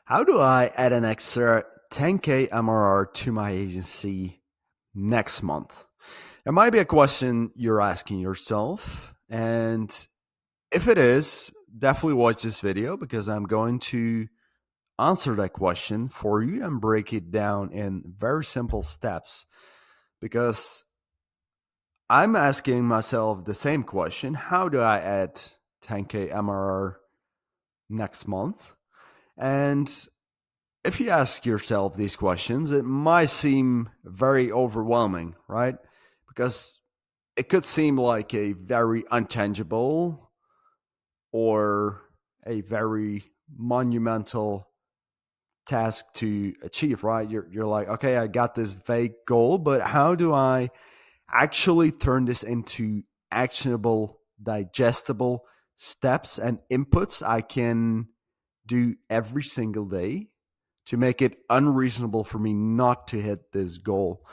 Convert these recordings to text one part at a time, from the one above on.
How do I add an extra 10K MRR to my agency next month? It might be a question you're asking yourself. And if it is, definitely watch this video because I'm going to answer that question for you and break it down in very simple steps. Because I'm asking myself the same question: how do I add 10K MRR next month? And if you ask yourself these questions, it might seem very overwhelming, right? Because it could seem like a very untangible or a very monumental task to achieve, right? You're like, okay, I got this vague goal, but how do I actually turn this into actionable, digestible steps and inputs I can do every single day to make it unreasonable for me not to hit this goal?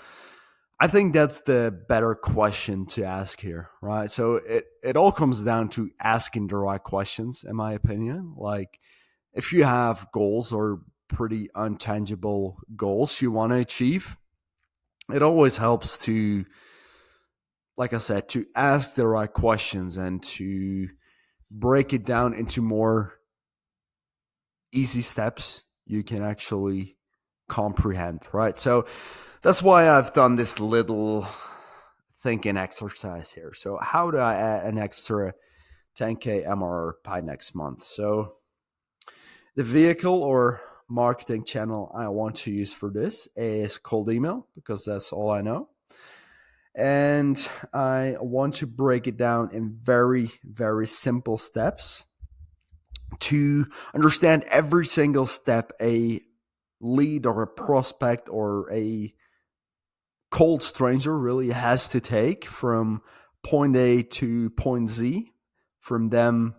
I think that's the better question to ask here, right? So it all comes down to asking the right questions, in my opinion. Like, if you have goals or pretty untangible goals you want to achieve, it always helps to, like I said, to ask the right questions and to break it down into more easy steps you can actually comprehend, right? So that's why I've done this little thinking exercise here. So, how do I add an extra 10K MRR by next month? So, the vehicle or marketing channel I want to use for this is cold email because that's all I know. And I want to break it down in very, very simple steps to understand every single step a lead or a prospect or a cold stranger really has to take from point A to point Z, from them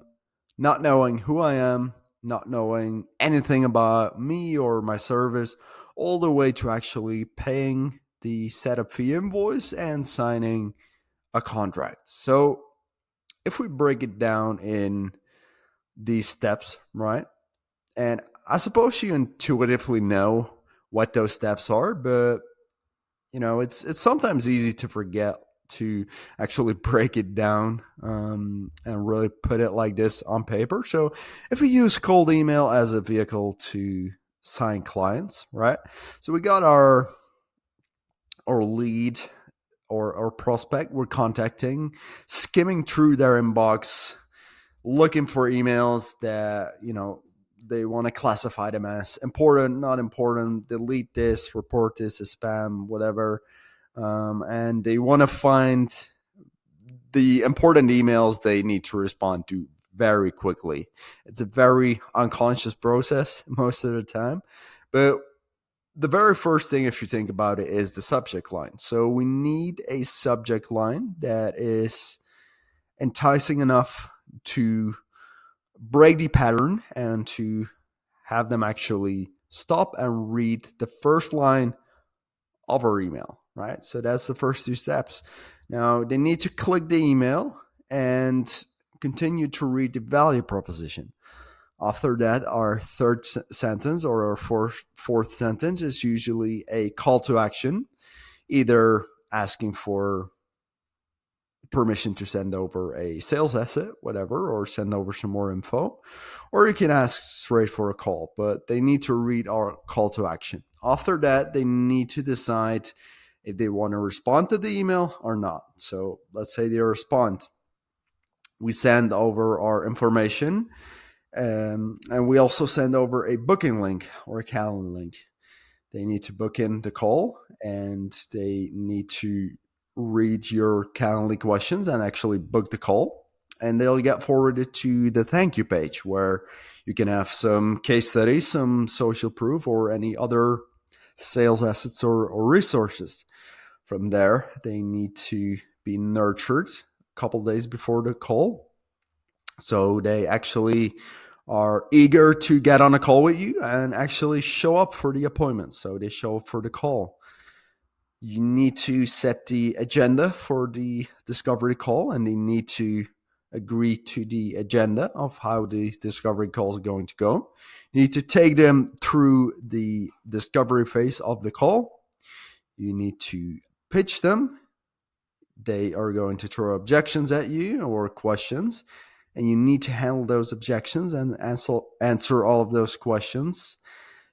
not knowing who I am, not knowing anything about me or my service, all the way to actually paying the setup fee invoice and signing a contract. So, if we break it down in these steps, right? And I suppose you intuitively know what those steps are, but it's sometimes easy to forget to actually break it down and really put it like this on paper. So if we use cold email as a vehicle to sign clients, right? So we got our lead or our prospect we're contacting, skimming through their inbox, looking for emails that they want to classify them as important, not important, delete this, report this as spam, whatever. And they want to find the important emails they need to respond to very quickly. It's a very unconscious process most of the time. But the very first thing, if you think about it, is the subject line. So we need a subject line that is enticing enough to break the pattern and to have them actually stop and read the first line of our email, right? So that's the first two steps. Now they need to click the email and continue to read the value proposition. After that, our third sentence or our fourth sentence is usually a call to action, either asking for permission to send over a sales asset, whatever, or send over some more info, or you can ask straight for a call, but they need to read our call to action. After that, they need to decide if they want to respond to the email or not. So let's say they respond. We send over our information, and we also send over a booking link or a calendar link. They need to book in the call and they need to read your Calendly questions and actually book the call. And they'll get forwarded to the thank you page where you can have some case studies, some social proof, or any other sales assets or resources. From there, they need to be nurtured a couple days before the call. So they actually are eager to get on a call with you and actually show up for the appointment. So they show up for the call. You need to set the agenda for the discovery call, and they need to agree to the agenda of how the discovery call is going to go. You need to take them through the discovery phase of the call. You need to pitch them. They are going to throw objections at you or questions, and you need to handle those objections and answer all of those questions.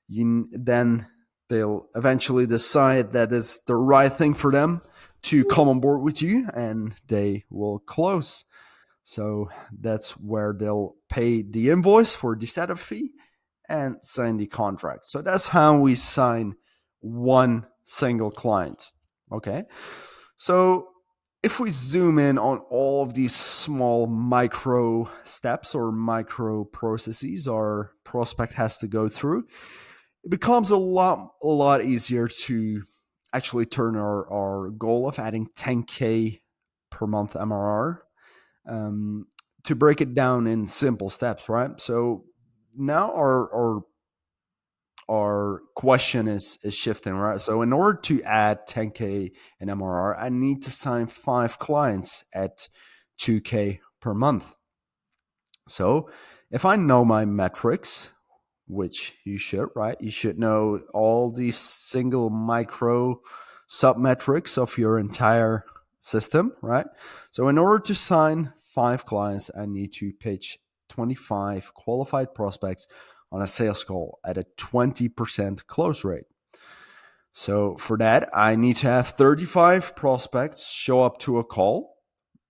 Then they'll eventually decide that it's the right thing for them to come on board with you, and they will close. So that's where they'll pay the invoice for the setup fee and sign the contract. So that's how we sign one single client. Okay. So if we zoom in on all of these small micro steps or micro processes our prospect has to go through, it becomes a lot easier to actually turn our goal of adding 10K per month MRR, um, to break it down in simple steps, right? So now our question is shifting, right? So in order to add 10K in MRR, I need to sign 5 clients at 2K per month. So if I know my metrics, which you should, right? You should know all these single micro sub metrics of your entire system, right? So in order to sign 5 clients, I need to pitch 25 qualified prospects on a sales call at a 20% close rate. So for that, I need to have 35 prospects show up to a call.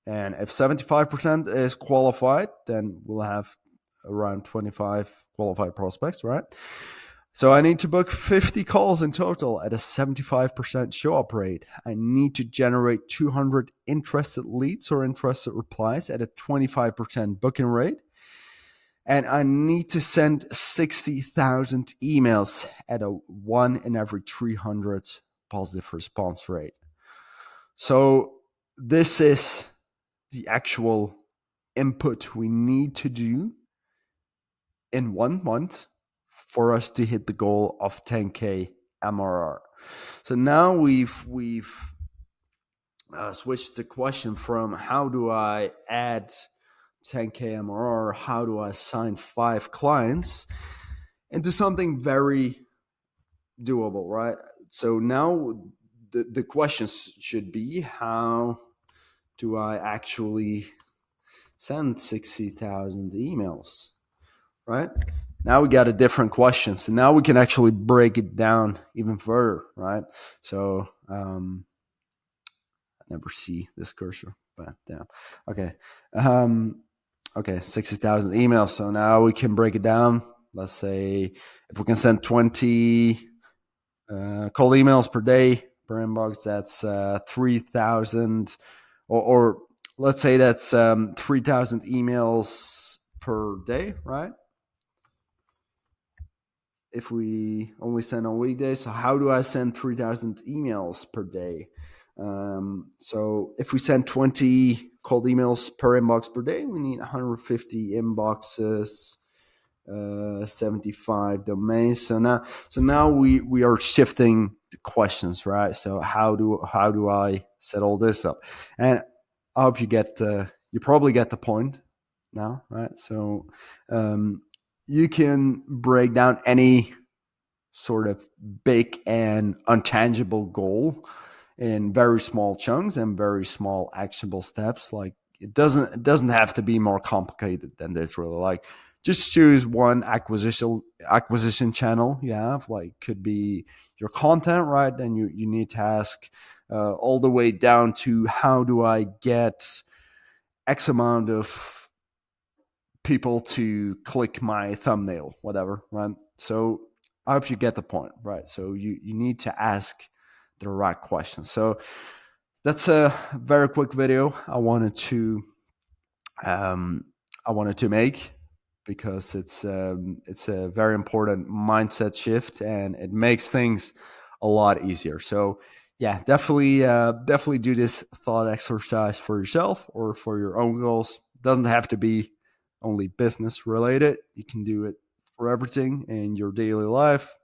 And if 75% is qualified, then we'll have around 25 qualified prospects, right? So I need to book 50 calls in total at a 75% show up rate. I need to generate 200 interested leads or interested replies at a 25% booking rate. And I need to send 60,000 emails at a 1 in every 300 positive response rate. So this is the actual input we need to do in 1 month for us to hit the goal of 10K MRR. So now we've switched the question from how do I add 10K MRR, how do I sign 5 clients, into something very doable, right? So now the questions should be, how do I actually send 60,000 emails, right? Now we got a different question. So now we can actually break it down even further, right? So I never see this cursor, but damn. Okay. Okay, 60,000 emails. So now we can break it down. Let's say if we can send 20 cold emails per day per inbox, that's 3,000, or let's say that's 3,000 emails per day, right? If we only send on weekdays. So how do I send 3,000 emails per day? So if we send 20 cold emails per inbox per day, we need 150 inboxes, 75 domains. So now we are shifting the questions, right? So how do I set all this up? And I hope you probably get the point now, right? So you can break down any sort of big and untangible goal in very small chunks and very small actionable steps. Like it doesn't have to be more complicated than this, really. Like just choose one acquisition channel you have. Like could be your content, right? Then you need to ask all the way down to how do I get X amount of people to click my thumbnail, whatever, right? So I hope you get the point, right? So you need to ask the right questions. So that's a very quick video um, I wanted to make, because it's a very important mindset shift, and it makes things a lot easier. So yeah, definitely do this thought exercise for yourself or for your own goals. Doesn't have to be only business related. You can do it for everything in your daily life.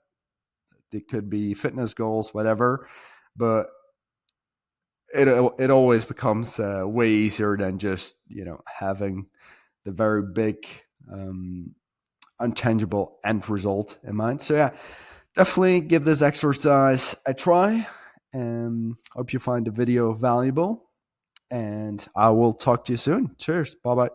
It could be fitness goals, whatever. But it always becomes way easier than just having the very big um, untangible end result in mind. So yeah, definitely give this exercise a try. And hope you find the video valuable. And I will talk to you soon. Cheers. Bye bye.